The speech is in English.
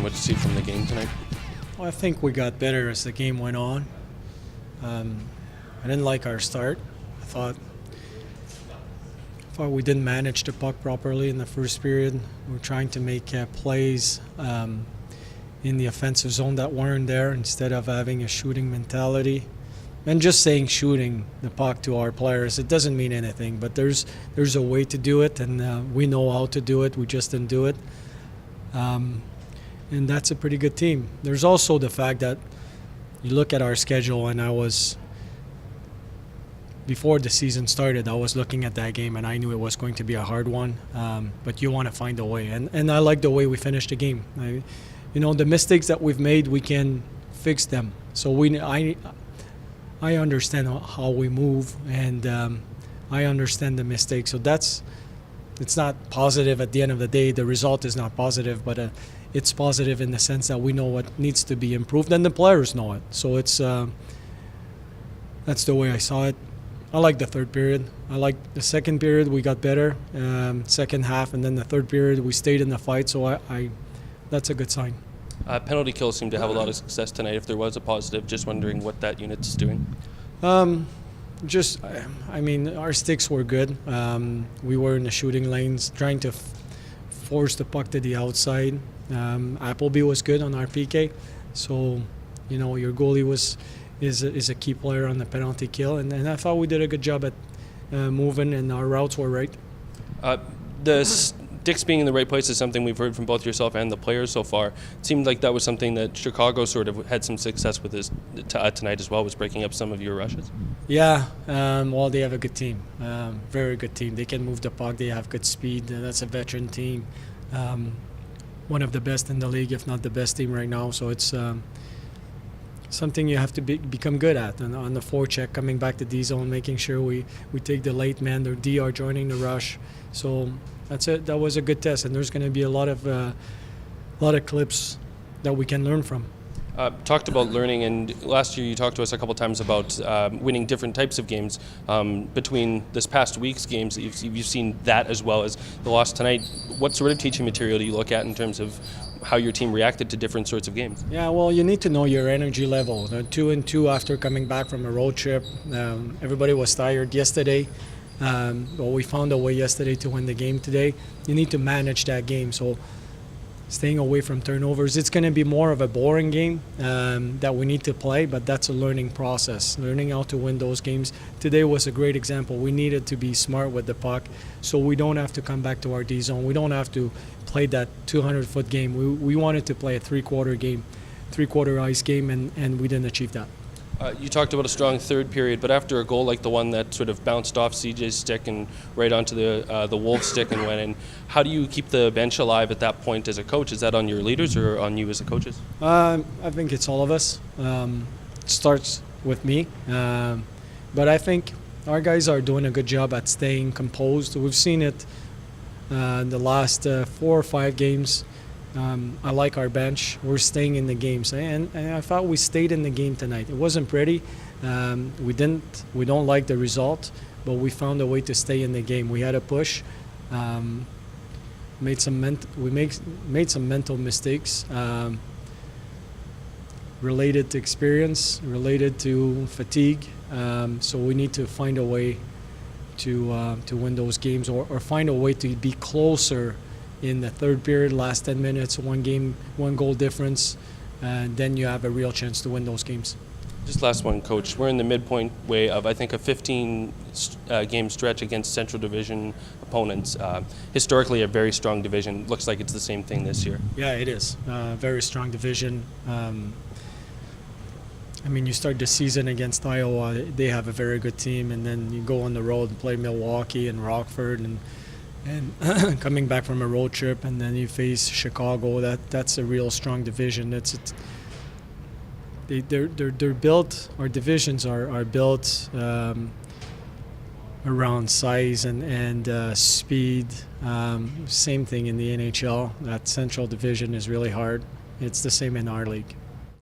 and what you see from the game tonight? Well, I think we got better as the game went on. I didn't like our start. I thought we didn't manage the puck properly in the first period. We were trying to make plays in the offensive zone that weren't there instead of having a shooting mentality. And just saying shooting the puck to our players, it doesn't mean anything. But there's a way to do it, and we know how to do it. We just didn't do it. And that's a pretty good team. There's also the fact that you look at our schedule, and before the season started, I was looking at that game, and I knew it was going to be a hard one. But you want to find a way, and I like the way we finished the game. The mistakes that we've made, we can fix them. So I understand how we move, and I understand the mistakes. So it's not positive at the end of the day. The result is not positive, but it's positive in the sense that we know what needs to be improved, and the players know it. So that's the way I saw it. I like the third period. I like the second period. We got better, second half, and then the third period we stayed in the fight. So that's a good sign. Penalty kills seem to have a lot of success tonight. If there was a positive, just wondering what that unit's doing. Our sticks were good. We were in the shooting lanes, trying to force the puck to the outside. Appleby was good on our PK. So, your goalie is a key player on the penalty kill, and I thought we did a good job at moving, and our routes were right. The sticks being in the right place is something we've heard from both yourself and the players so far. It seemed like that was something that Chicago sort of had some success with tonight as well, was breaking up some of your rushes. Yeah, they have a good team, very good team. They can move the puck, they have good speed. That's a veteran team, one of the best in the league, if not the best team right now. So it's something you have to become good at. And on the forecheck, coming back to D-zone, making sure we take the late man, or DR joining the rush. So that's it. That was a good test, and there's going to be a lot of clips that we can learn from. Talked about learning, and last year you talked to us a couple times about winning different types of games. Between this past week's games, you've seen that as well as the loss tonight. What sort of teaching material do you look at in terms of how your team reacted to different sorts of games? Yeah, well, you need to know your energy level. 2-2 after coming back from a road trip. Everybody was tired yesterday. But we found a way yesterday to win the game today. You need to manage that game. So staying away from turnovers. It's going to be more of a boring game that we need to play, but that's a learning process, learning how to win those games. Today was a great example. We needed to be smart with the puck so we don't have to come back to our D zone. We don't have to play that 200-foot game. We wanted to play a three-quarter ice game, and we didn't achieve that. You talked about a strong third period, but after a goal like the one that sort of bounced off CJ's stick and right onto the Wolves' stick and went in, how do you keep the bench alive at that point as a coach? Is that on your leaders or on you as the coaches? I think it's all of us. It starts with me. But I think our guys are doing a good job at staying composed. We've seen it in the last 4 or 5 games. I like our bench. We're staying in the games, and I thought we stayed in the game tonight. It wasn't pretty. We don't like the result, but we found a way to stay in the game. We had a push. Made some mental mistakes related to experience, related to fatigue. So we need to find a way to win those games, or find a way to be closer in the third period, last 10 minutes, one goal difference, and then you have a real chance to win those games. Just last one, Coach. We're in the midpoint way of, I think, a 15-game stretch against Central Division opponents. Historically, a very strong division. Looks like it's the same thing this year. Yeah, it is. Very strong division. You start the season against Iowa. They have a very good team, and then you go on the road and play Milwaukee and Rockford, and coming back from a road trip, and then you face Chicago. That's a real strong division. They're built. Our divisions are built around size and speed. Same thing in the NHL. That Central Division is really hard. It's the same in our league.